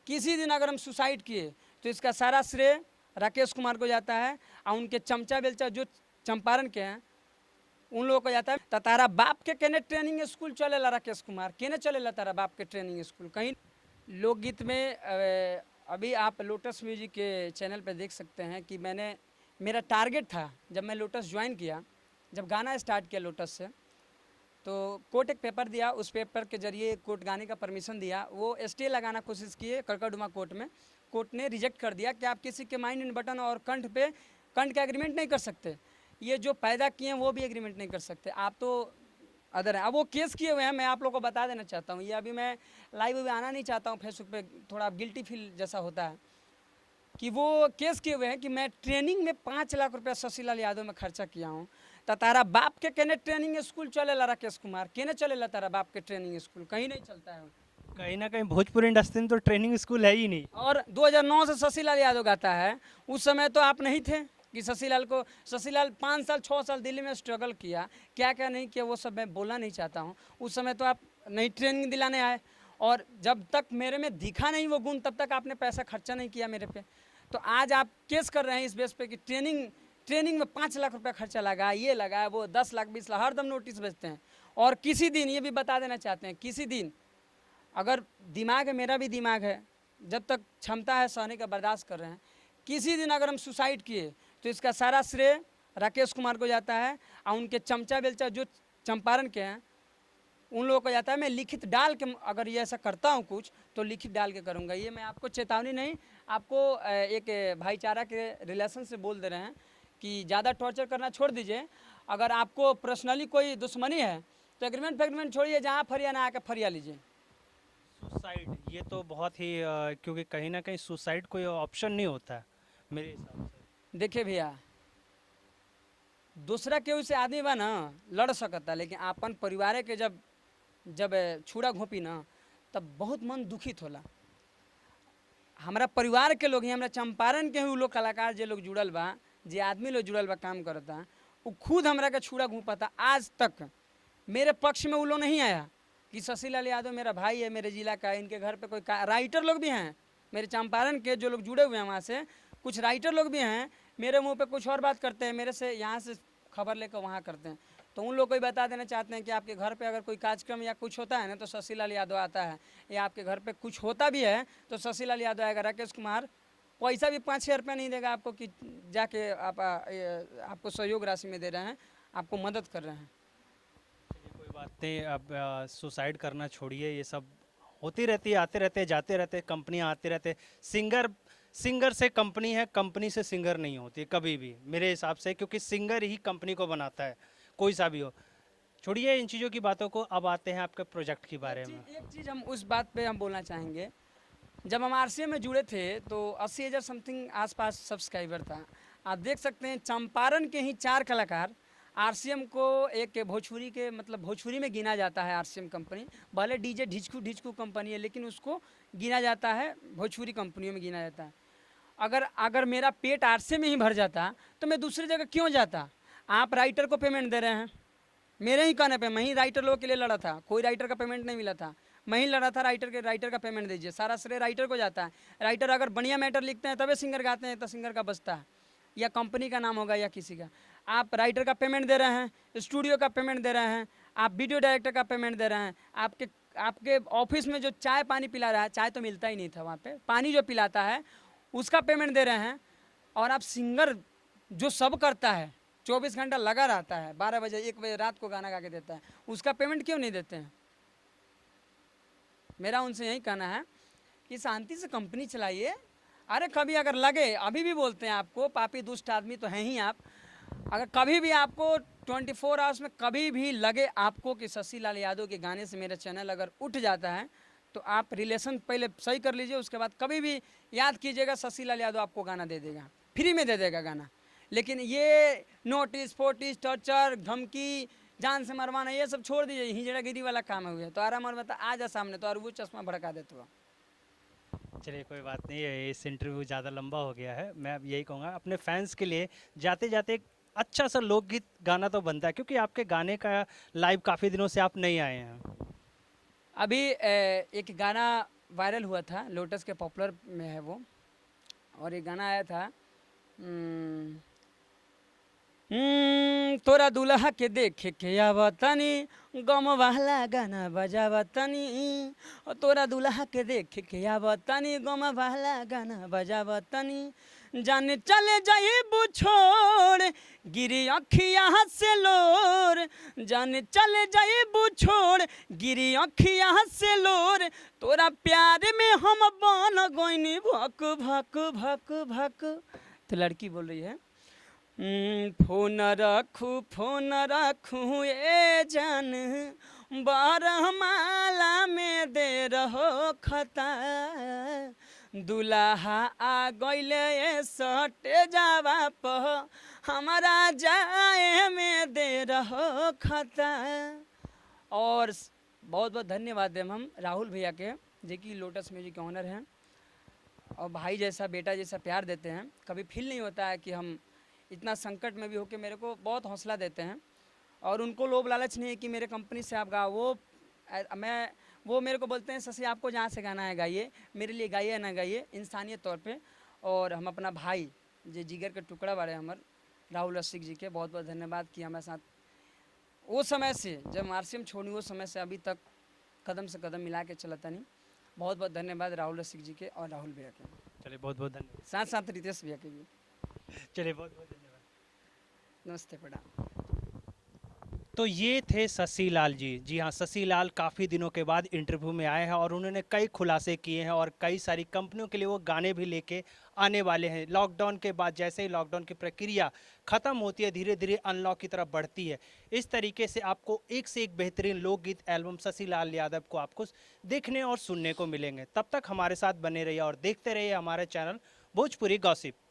किसी दिन अगर हम सुसाइड किए तो इसका सारा श्रेय राकेश कुमार को जाता है और उनके चमचा बेलचा जो चंपारण के हैं उन लोगों को जाता है। तो तारा बाप के केने ट्रेनिंग स्कूल चलेला राकेश कुमार, केने चलेला तारा बाप के ट्रेनिंग स्कूल कहीं। लोकगीत में अभी आप लोटस म्यूजिक के चैनल पे देख सकते हैं कि मेरा टारगेट था जब मैं लोटस ज्वाइन किया, जब गाना स्टार्ट किया लोटस से, तो कोर्ट एक पेपर दिया, उस पेपर के जरिए कोर्ट गाने का परमिशन दिया। वो स्टे लगाना कोशिश किए कड़कड़डुमा कोर्ट में, कोर्ट ने रिजेक्ट कर दिया कि आप किसी के माइंड इन बटन और कंठ का एग्रीमेंट नहीं कर सकते, ये जो पैदा किए हैं वो भी एग्रीमेंट नहीं कर सकते, आप तो अदर है। अब वो केस किए हुए हैं, मैं आप लोगों को बता देना चाहता हूँ, ये अभी मैं लाइव आना नहीं चाहता हूँ फेसबुक पे, थोड़ा गिल्टी फील जैसा होता है कि वो केस किए हुए हैं कि मैं ट्रेनिंग में 5 लाख रुपया शशिलाल यादव में खर्चा किया हूँ। तो तारा बाप के केने ट्रेनिंग स्कूल चलेला राकेश कुमार, केने चलेला तारा बाप के ट्रेनिंग स्कूल, कहीं नहीं चलता है। कहीं ना कहीं भोजपुरी इंडस्ट्री में तो ट्रेनिंग स्कूल है ही नहीं। और 2009 से शशिलाल यादव गाता है, उस समय तो आप नहीं थे कि शशिलाल 5 साल 6 साल दिल्ली में स्ट्रगल किया, क्या क्या नहीं किया वो सब मैं बोलना नहीं चाहता हूँ। उस समय तो आप नहीं ट्रेनिंग दिलाने आए, और जब तक मेरे में दिखा नहीं वो गुण तब तक आपने पैसा खर्चा नहीं किया मेरे पे। तो आज आप केस कर रहे हैं इस बेस पे कि ट्रेनिंग में 5 लाख रुपया खर्चा लगा, ये लगा, वो 10 लाख 20 लाख, हर दम नोटिस भेजते हैं। और किसी दिन ये भी बता देना चाहते हैं, किसी दिन अगर दिमाग है, मेरा भी दिमाग है, जब तक क्षमता है सहने का बर्दाश्त कर रहे हैं, किसी दिन अगर हम सुसाइड किए तो इसका सारा श्रेय राकेश कुमार को जाता है और उनके चमचा बेलचा जो चंपारण के हैं उन लोगों को जाता है। मैं लिखित डाल के अगर ये ऐसा करता हूँ कुछ तो लिखित डाल के करूँगा, ये मैं आपको चेतावनी नहीं, आपको एक भाईचारा के रिलेशन से बोल दे रहे हैं कि ज़्यादा टॉर्चर करना छोड़ दीजिए। अगर आपको पर्सनली कोई दुश्मनी है तो एग्रीमेंट छोड़िए, जहाँ फरिया ना आके फरिया लीजिए। सुसाइड ये तो बहुत ही क्योंकि कहीं ना कहीं सुसाइड कोई ऑप्शन नहीं होता है मेरे हिसाब से। देखिए भैया, दूसरा केहू से आदमी बा ना लड़ सकता, लेकिन अपन परिवार के जब छुड़ा घोपी ना तब बहुत मन दुखित होला। हमारा परिवार के लोग ही, हमारा चंपारण के ही लोग कलाकार जे लोग जुड़ल बा, जे आदमी लोग जुड़ल बा काम करता, वो खुद हमरा के छुड़ा घोपता। आज तक मेरे पक्ष में वो लोग नहीं आया कि शशिलाल यादव मेरा भाई है, मेरे जिला का, इनके घर पे कोई राइटर लोग भी हैं मेरे चंपारण के जो लोग जुड़े हुए हैं, वहाँ से कुछ राइटर लोग भी हैं, मेरे मुंह पे कुछ और बात करते हैं, मेरे से यहाँ से खबर लेकर वहाँ करते हैं। तो उन लोग को ही बता देना चाहते हैं कि आपके घर पे अगर कोई कार्यक्रम या कुछ होता है ना तो शशिलाल यादव आता है, या आपके घर पे कुछ होता भी है तो शशिलाल यादव आएगा। राकेश कुमार पैसा भी 5-6 रुपया नहीं देगा आपको कि जाके आपको सहयोग राशि में दे रहे हैं, आपको मदद कर रहे हैं। कोई बात नहीं, अब सुसाइड करना छोड़िए, ये सब होती रहती है, आते रहते जाते रहते, कंपनियां आते रहते। सिंगर से कंपनी है, कंपनी से सिंगर नहीं होती कभी भी मेरे हिसाब से, क्योंकि सिंगर ही कंपनी को बनाता है, कोई सा भी हो। छोड़िए इन चीज़ों की बातों को, अब आते हैं आपके प्रोजेक्ट के बारे में। एक चीज़ हम उस बात पे हम बोलना चाहेंगे, जब हम आरसीएम में जुड़े थे तो 80,000 समथिंग आसपास सब्सक्राइबर था। आप देख सकते हैं चंपारण के ही 4 कलाकार आरसीएम को एक भोजपुरी के मतलब भोजपुरी में गिना जाता है। आरसीएम कंपनी भले डीजे ढिचकू कंपनी है, लेकिन उसको गिना जाता है, भोजपुरी कंपनियों में गिना जाता है। अगर मेरा पेट आरसीएम में ही भर जाता तो मैं दूसरी जगह क्यों जाता। आप राइटर को पेमेंट दे रहे हैं, मेरे ही कहने पे मैं ही राइटर लोगों के लिए लड़ा था, कोई राइटर का पेमेंट नहीं मिला था, मैं ही लड़ा था राइटर का पेमेंट दीजिए, सारा श्रेय राइटर को जाता है। राइटर अगर बढ़िया मैटर लिखते हैं तभी सिंगर गाते हैं, तो सिंगर का बचता है, या कंपनी का नाम होगा या किसी का। आप राइटर का पेमेंट दे रहे हैं, स्टूडियो का पेमेंट दे रहे हैं, आप वीडियो डायरेक्टर का पेमेंट दे रहे हैं, आपके ऑफिस में जो चाय पानी पिला रहा है, चाय तो मिलता ही नहीं था वहाँ पे, पानी जो पिलाता है उसका पेमेंट दे रहे हैं। और आप सिंगर जो सब करता है, 24 घंटा लगा रहता है, 12 बजे 1 बजे रात को गाना गा के देता है, उसका पेमेंट क्यों नहीं देते हैं। मेरा उनसे यही कहना है कि शांति से कंपनी चलाइए। अरे कभी अगर लगे, अभी भी बोलते हैं आपको, पापी दुष्ट आदमी तो हैं ही आप, अगर कभी भी आपको 24 आवर्स में कभी भी लगे आपको कि शशिलाल यादव के गाने से मेरा चैनल अगर उठ जाता है तो आप रिलेशन पहले सही कर लीजिए, उसके बाद कभी भी याद कीजिएगा शशिलाल यादव आपको गाना दे देगा, फ्री में दे देगा गाना। लेकिन ये नोटिस फोटिस टॉर्चर धमकी जान से मरवाना ये सब छोड़ दीजिए, हिजड़ागिरी वाला काम है हुए तो आराम और बता आ जा सामने तो और वो चश्मा भड़का देते हो। चलिए कोई बात नहीं है, इस इंटरव्यू ज़्यादा लंबा हो गया है। मैं अब यही कहूँगा अपने फैंस के लिए जाते जाते एक अच्छा सा लोकगीत गाना तो बनता है, क्योंकि आपके गाने का लाइव काफ़ी दिनों से आप नहीं आए हैं। अभी एक गाना वायरल हुआ था, लोटस के पॉपुलर में है वो। और ये गाना आया था तोरा दुल्हा के देखे के आवतनी गम वाला गाना बजावतनी, तोरा दुल्हा के देखे के आवतनी गम वाला गाना बजावतनी, जाने चले जाइबू छोड़ गिरी अखिया से लोर, जाने चले जाइबू छोड़ गिरी अखिया से लोर, तोरा प्यार में हम बन गइनी भक भक भक भक। तो लड़की बोल रही है फोन रखू ए जान बरमाला में दे रहो खता, दुल्हा आ गइले सटे जावा प हमारा जाए में दे रहो खता। और बहुत बहुत धन्यवाद दें हम राहुल भैया के, जो कि लोटस म्यूजिक के ऑनर हैं और भाई जैसा बेटा जैसा प्यार देते हैं। कभी फील नहीं होता है कि हम इतना संकट में भी होकर मेरे को बहुत हौसला देते हैं। और उनको लोभ लालच नहीं है कि मेरे कंपनी से आप गाओ, वो मेरे को बोलते हैं शशि आपको जहाँ से गाना है गाइए, मेरे लिए गाइए ना गाइए, इंसानियत तौर पे। और हम अपना भाई जो जिगर के टुकड़ा वाले हमारे राहुल रसिक जी के बहुत बहुत धन्यवाद कि हमारे साथ वो समय से जब आरसीएम छोड़ी वो समय से अभी तक कदम से कदम मिला के चलता नहीं। बहुत बहुत धन्यवाद राहुल रसिक जी के और राहुल भैया के। चलिए बहुत बहुत धन्यवाद। साथ साथ रितेश भैया के भी। चलिए बहुत बहुत धन्यवाद। नमस्ते प्रणाम। तो ये थे शशि लाल जी। जी हाँ, शशि लाल काफ़ी दिनों के बाद इंटरव्यू में आए हैं और उन्होंने कई खुलासे किए हैं और कई सारी कंपनियों के लिए वो गाने भी लेके आने वाले हैं। लॉकडाउन के बाद जैसे ही लॉकडाउन की प्रक्रिया ख़त्म होती है, धीरे धीरे अनलॉक की तरफ बढ़ती है, इस तरीके से आपको एक से एक बेहतरीन लोकगीत एल्बम शशि लाल यादव को आपको देखने और सुनने को मिलेंगे। तब तक हमारे साथ बने रहिए और देखते रहिए हमारे चैनल भोजपुरी गॉसिप।